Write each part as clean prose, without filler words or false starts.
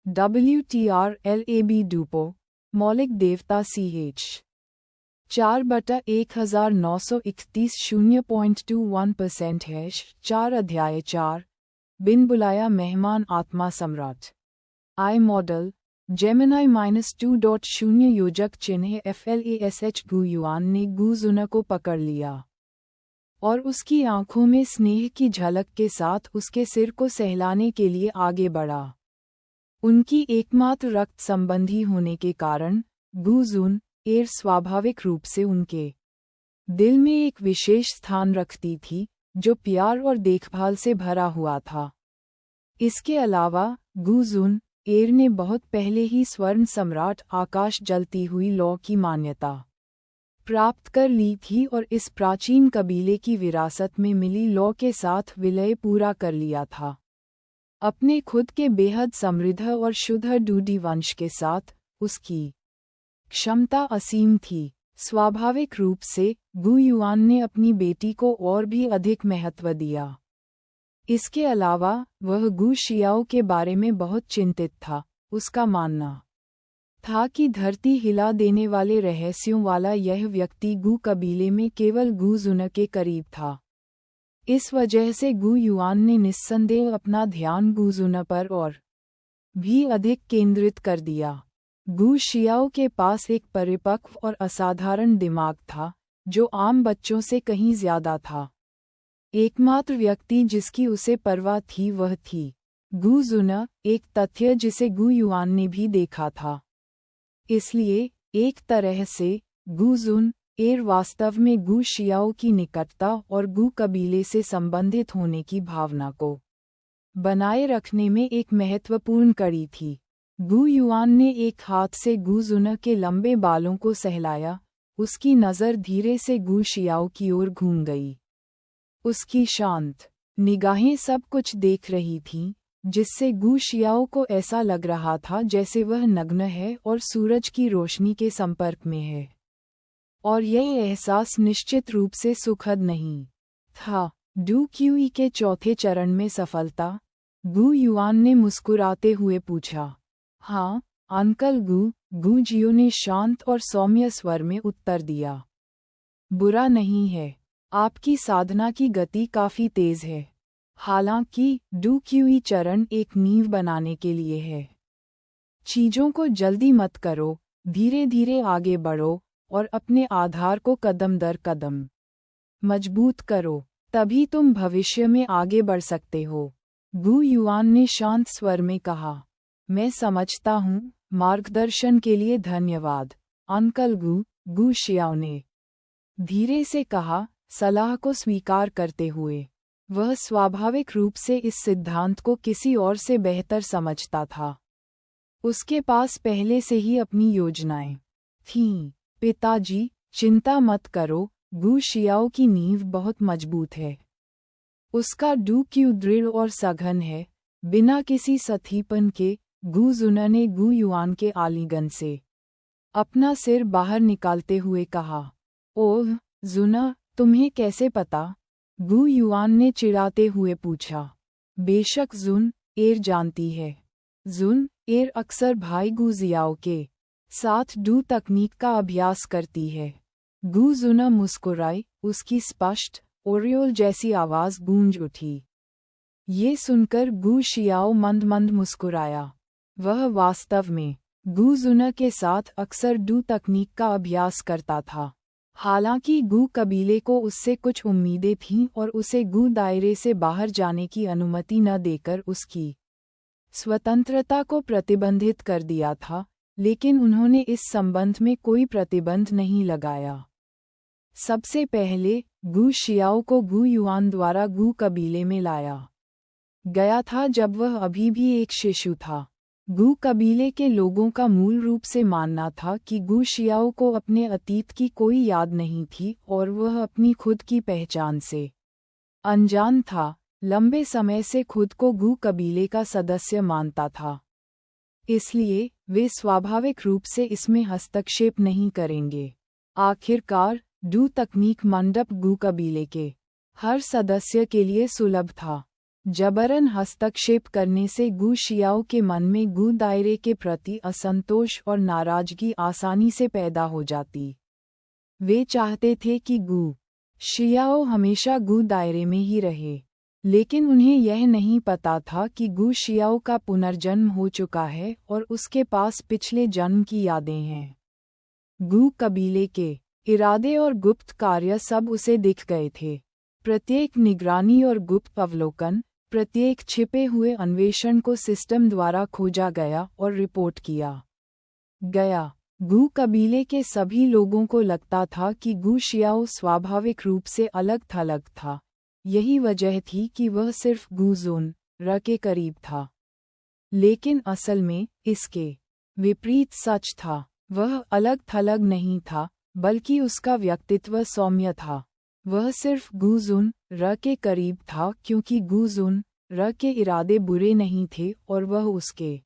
WTRLAB डूपो, मौलिक देवता CH 4/1931 0.21% है। 4 अध्याय 4 बिन बुलाया मेहमान आत्मा सम्राट। आई मॉडल जेमिनाई -2.0 योजक चिन्ह FLASH गु युआन ने गु जुन को पकड़ लिया और उसकी आंखों में स्नेह की झलक के साथ उसके सिर को सहलाने के लिए आगे बढ़ा। उनकी एकमात्र रक्त संबंधी होने के कारण गु जुन एर स्वाभाविक रूप से उनके दिल में एक विशेष स्थान रखती थी जो प्यार और देखभाल से भरा हुआ था। इसके अलावा गु जुन एर ने बहुत पहले ही स्वर्ण सम्राट आकाश जलती हुई लौ की मान्यता प्राप्त कर ली थी और इस प्राचीन कबीले की विरासत में मिली लौ के साथ विलय पूरा कर लिया था। अपने खुद के बेहद समृद्ध और शुद्ध डूडी वंश के साथ उसकी क्षमता असीम थी। स्वाभाविक रूप से गु युआन ने अपनी बेटी को और भी अधिक महत्व दिया। इसके अलावा वह गु शियाओ के बारे में बहुत चिंतित था। उसका मानना था कि धरती हिला देने वाले रहस्यों वाला यह व्यक्ति गु कबीले में केवल गु जुन के करीब था। इस वजह से गु युआन ने निस्संदेह अपना ध्यान गु जुन पर और भी अधिक केंद्रित कर दिया। गु शियाओ के पास एक परिपक्व और असाधारण दिमाग था जो आम बच्चों से कहीं ज्यादा था। एकमात्र व्यक्ति जिसकी उसे परवाह थी वह थी गु जुन, एक तथ्य जिसे गु युआन ने भी देखा था। इसलिए एक तरह से गु जुन एर वास्तव में गु शियाओ की निकटता और गु कबीले से संबंधित होने की भावना को बनाए रखने में एक महत्वपूर्ण कड़ी थी। गु युआन ने एक हाथ से गु जुन के लंबे बालों को सहलाया। उसकी नज़र धीरे से गु शियाओ की ओर घूम गई। उसकी शांत निगाहें सब कुछ देख रही थीं, जिससे गु शियाओ को ऐसा लग रहा था जैसे वह नग्न है और सूरज की रोशनी के संपर्क में है। और यह एहसास निश्चित रूप से सुखद नहीं था। डू क्यूई के चौथे चरण में सफलता? गु युआन ने मुस्कुराते हुए पूछा। हाँ अंकल गु जियो ने शांत और सौम्य स्वर में उत्तर दिया। बुरा नहीं है, आपकी साधना की गति काफी तेज है। हालांकि डू क्यूई चरण एक नींव बनाने के लिए है। चीजों को जल्दी मत करो, धीरे धीरे आगे बढ़ो और अपने आधार को कदम दर कदम मजबूत करो, तभी तुम भविष्य में आगे बढ़ सकते हो। गु युआन ने शांत स्वर में कहा। मैं समझता हूँ, मार्गदर्शन के लिए धन्यवाद अंकल गु शियाओ ने धीरे से कहा, सलाह को स्वीकार करते हुए। वह स्वाभाविक रूप से इस सिद्धांत को किसी और से बेहतर समझता था। उसके पास पहले से ही अपनी योजनाएं थीं। पिताजी, चिंता मत करो, गु शियाओ की नींव बहुत मजबूत है। उसका डू क्यू दृढ़ और सघन है। बिना किसी सथीपन के गु जुन ने गु युआन के आलिंगन से अपना सिर बाहर निकालते हुए कहा। ओह जुन, तुम्हें कैसे पता? गु युआन ने चिढ़ाते हुए पूछा। बेशक जुन एर जानती है। जुन एर अक्सर भाई गु जियाओ के साथ डू तकनीक का अभ्यास करती है। गु जुन मुस्कुराई। उसकी स्पष्ट ओरियोल जैसी आवाज गूंज उठी। ये सुनकर गु शियाओ मंद मंद मुस्कुराया। वह वास्तव में गु जुन के साथ अक्सर डू तकनीक का अभ्यास करता था। हालांकि गु कबीले को उससे कुछ उम्मीदें थीं और उसे गु दायरे से बाहर जाने की अनुमति न देकर उसकी स्वतंत्रता को प्रतिबंधित कर दिया था, लेकिन उन्होंने इस संबंध में कोई प्रतिबंध नहीं लगाया। सबसे पहले गु शियाओ को गु युआन द्वारा गु कबीले में लाया गया था जब वह अभी भी एक शिशु था। गु कबीले के लोगों का मूल रूप से मानना था कि गु शियाओ को अपने अतीत की कोई याद नहीं थी और वह अपनी खुद की पहचान से अनजान था। लंबे समय से खुद को गु कबीले का सदस्य मानता था, इसलिए वे स्वाभाविक रूप से इसमें हस्तक्षेप नहीं करेंगे। आखिरकार डू तकनीक मंडप गु कबीले के हर सदस्य के लिए सुलभ था। जबरन हस्तक्षेप करने से गु शियाओ के मन में गु दायरे के प्रति असंतोष और नाराजगी आसानी से पैदा हो जाती। वे चाहते थे कि गु शियाओ हमेशा गु दायरे में ही रहे, लेकिन उन्हें यह नहीं पता था कि गु शियाओ का पुनर्जन्म हो चुका है और उसके पास पिछले जन्म की यादें हैं। गु कबीले के इरादे और गुप्त कार्य सब उसे दिख गए थे। प्रत्येक निगरानी और गुप्त अवलोकन, प्रत्येक छिपे हुए अन्वेषण को सिस्टम द्वारा खोजा गया और रिपोर्ट किया गया। गु कबीले के सभी लोगों को लगता था कि गु शियाओ स्वाभाविक रूप से अलग थलग था। यही वजह थी कि वह सिर्फ गु जुन र के करीब था। लेकिन असल में इसके विपरीत सच था। वह अलग थलग नहीं था, बल्कि उसका व्यक्तित्व सौम्य था। वह सिर्फ गु जुन र के करीब था क्योंकि गु जुन र के इरादे बुरे नहीं थे और वह उसके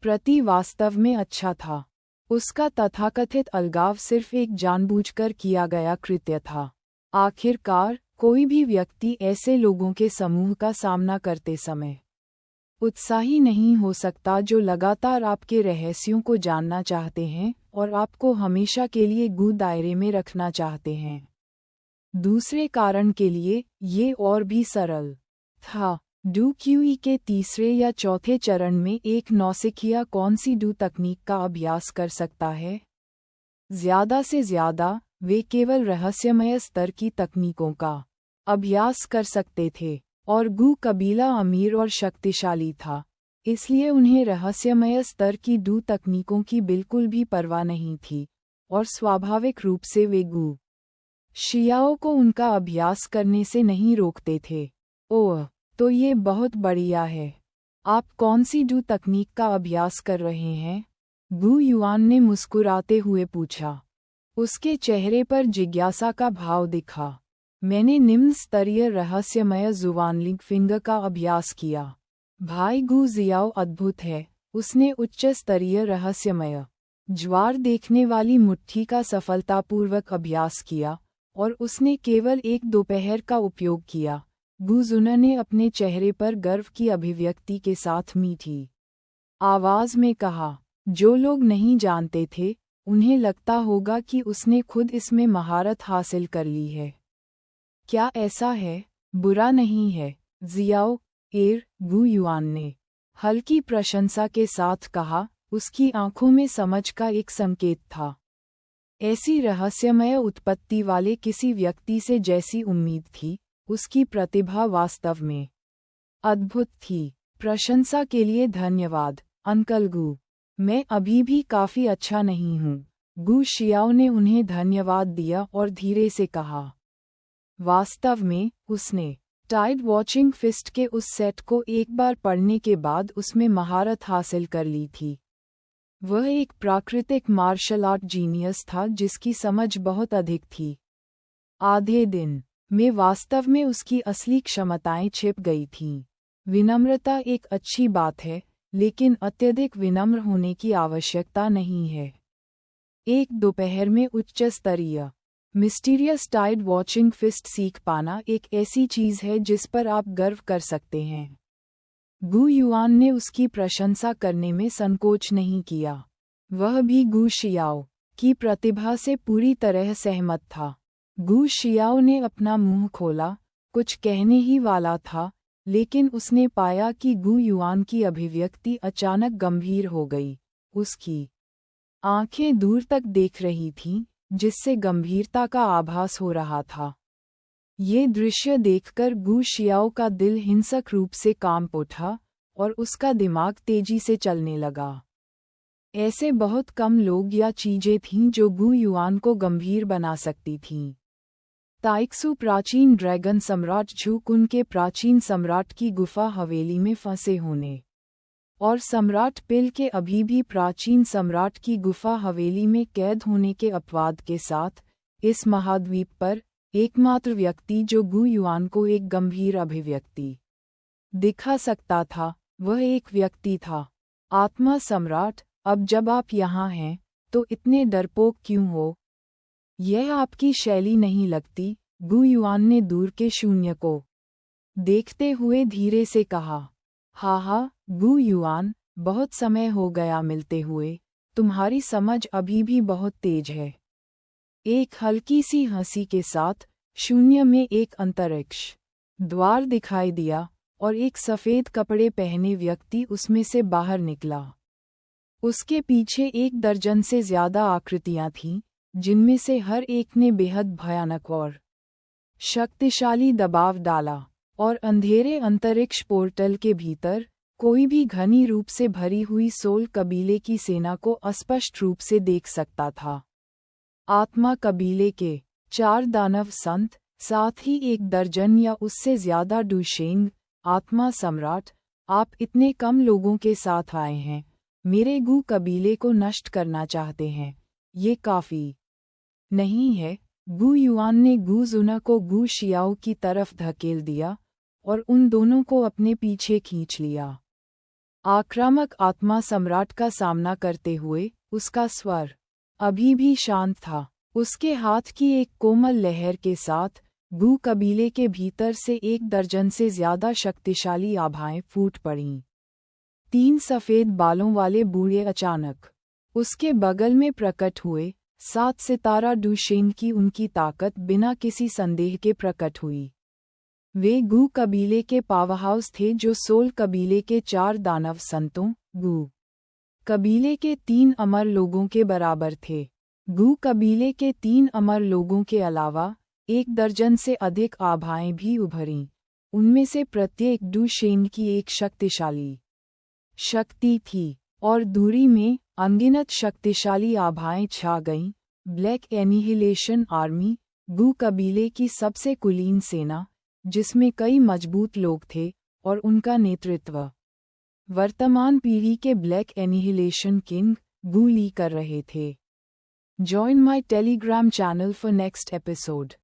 प्रति वास्तव में अच्छा था। उसका तथाकथित अलगाव सिर्फ एक जानबूझकर किया गया कृत्य था। आखिरकार, कोई भी व्यक्ति ऐसे लोगों के समूह का सामना करते समय उत्साही नहीं हो सकता जो लगातार आपके रहस्यों को जानना चाहते हैं और आपको हमेशा के लिए गु दायरे में रखना चाहते हैं। दूसरे कारण के लिए ये और भी सरल था। डू क्यूई के तीसरे या चौथे चरण में एक नौसिखिया कौन सी डू तकनीक का अभ्यास कर सकता है? ज़्यादा से ज़्यादा वे केवल रहस्यमय स्तर की तकनीकों का अभ्यास कर सकते थे, और गु कबीला अमीर और शक्तिशाली था, इसलिए उन्हें रहस्यमय स्तर की डू तकनीकों की बिल्कुल भी परवाह नहीं थी, और स्वाभाविक रूप से वे गु शियाओ को उनका अभ्यास करने से नहीं रोकते थे। ओह, तो ये बहुत बढ़िया है। आप कौन सी डू तकनीक का अभ्यास कर रहे हैं? गु युआन ने मुस्कुराते हुए पूछा। उसके चेहरे पर जिज्ञासा का भाव दिखा। मैंने निम्न स्तरीय रहस्यमय जुवानलिंग फिंगर का अभ्यास किया। भाई गु जियाओ अद्भुत है। उसने उच्च स्तरीय रहस्यमय ज्वार देखने वाली मुट्ठी का सफलतापूर्वक अभ्यास किया, और उसने केवल एक दोपहर का उपयोग किया। गु जुना ने अपने चेहरे पर गर्व की अभिव्यक्ति के साथ मीठी आवाज में कहा। जो लोग नहीं जानते थे, उन्हें लगता होगा कि उसने खुद इसमें महारत हासिल कर ली है। क्या ऐसा है? बुरा नहीं है, जियाओ एर, गु युआन ने हल्की प्रशंसा के साथ कहा। उसकी आंखों में समझ का एक संकेत था। ऐसी रहस्यमय उत्पत्ति वाले किसी व्यक्ति से जैसी उम्मीद थी, उसकी प्रतिभा वास्तव में अद्भुत थी। प्रशंसा के लिए धन्यवाद, अंकल गु। मैं अभी भी काफी अच्छा नहीं हूँ। गु शियाओ ने उन्हें धन्यवाद दिया और धीरे से कहा। वास्तव में, उसने टाइड वॉचिंग फिस्ट के उस सेट को एक बार पढ़ने के बाद उसमें महारत हासिल कर ली थी। वह एक प्राकृतिक मार्शल आर्ट जीनियस था जिसकी समझ बहुत अधिक थी। आधे दिन में वास्तव में उसकी असली क्षमताएं छिप गई थीं। विनम्रता एक अच्छी बात है, लेकिन अत्यधिक विनम्र होने की आवश्यकता नहीं है। एक दोपहर में उच्च स्तरीय मिस्टीरियस टाइड वॉचिंग फिस्ट सीख पाना एक ऐसी चीज है जिस पर आप गर्व कर सकते हैं। गु युआन ने उसकी प्रशंसा करने में संकोच नहीं किया। वह भी गु शियाओ की प्रतिभा से पूरी तरह सहमत था। गु शियाओ ने अपना मुंह खोला, कुछ कहने ही वाला था, लेकिन उसने पाया कि गु युआन की अभिव्यक्ति अचानक गंभीर हो गई। उसकी आंखें दूर तक देख रही थीं, जिससे गंभीरता का आभास हो रहा था। ये दृश्य देखकर गु शियाओ का दिल हिंसक रूप से कांप उठा और उसका दिमाग तेजी से चलने लगा। ऐसे बहुत कम लोग या चीजें थीं जो गु युआन को गंभीर बना सकती थीं। ताइक्सु प्राचीन ड्रैगन सम्राट झुकुन के प्राचीन सम्राट की गुफा हवेली में फंसे होने, और सम्राट पिल के अभी भी प्राचीन सम्राट की गुफा हवेली में कैद होने के अपवाद के साथ, इस महाद्वीप पर एकमात्र व्यक्ति जो गु युआन को एक गंभीर अभिव्यक्ति दिखा सकता था, वह एक व्यक्ति था। आत्मा सम्राट, अब जब आप यहाँ हैं, तो इतने डरपोक क्यों हो? यह आपकी शैली नहीं लगती। गु युआन ने दूर के शून्य को देखते हुए धीरे से कहा। हा, गू युआन, बहुत समय हो गया मिलते हुए, तुम्हारी समझ अभी भी बहुत तेज है। एक हल्की सी हंसी के साथ शून्य में एक अंतरिक्ष द्वार दिखाई दिया और एक सफ़ेद कपड़े पहने व्यक्ति उसमें से बाहर निकला। उसके पीछे 1 दर्जन से ज़्यादा आकृतियां थीं, जिनमें से हर एक ने बेहद भयानक और शक्तिशाली दबाव डाला, और अंधेरे अंतरिक्ष पोर्टल के भीतर कोई भी घनी रूप से भरी हुई सोल कबीले की सेना को अस्पष्ट रूप से देख सकता था। आत्मा कबीले के 4 दानव संत, साथ ही 1 दर्जन या उससे ज्यादा डुशेंग आत्मा सम्राट, आप इतने कम लोगों के साथ आए हैं, मेरे गू कबीले को नष्ट करना चाहते हैं, ये काफी नहीं है। गू युआन ने गू जुना को गू शियाओ की तरफ धकेल दिया और उन दोनों को अपने पीछे खींच लिया। आक्रामक आत्मा सम्राट का सामना करते हुए उसका स्वर अभी भी शांत था। उसके हाथ की एक कोमल लहर के साथ गू कबीले के भीतर से 1 दर्जन से ज्यादा शक्तिशाली आभाएं फूट पड़ीं। 3 सफ़ेद बालों वाले बूढ़े अचानक उसके बगल में प्रकट हुए। 7 सितारा डुशेन की उनकी ताकत बिना किसी संदेह के प्रकट हुई। वे गू कबीले के पावरहाउस थे जो सोल कबीले के 4 दानव संतों, गू कबीले के 3 अमर लोगों के बराबर थे। गू कबीले के 3 अमर लोगों के अलावा 1 दर्जन से अधिक आभाएं भी उभरीं। उनमें से प्रत्येक डुशेन की एक शक्तिशाली शक्ति थी, और दूरी में अनगिनत शक्तिशाली आभाएं छा गईं। ब्लैक एनिहिलेशन आर्मी, गू कबीले की सबसे कुलीन सेना, जिसमें कई मजबूत लोग थे, और उनका नेतृत्व वर्तमान पीढ़ी के ब्लैक एनिहिलेशन किंग गू ली कर रहे थे। Join my Telegram channel for next episode.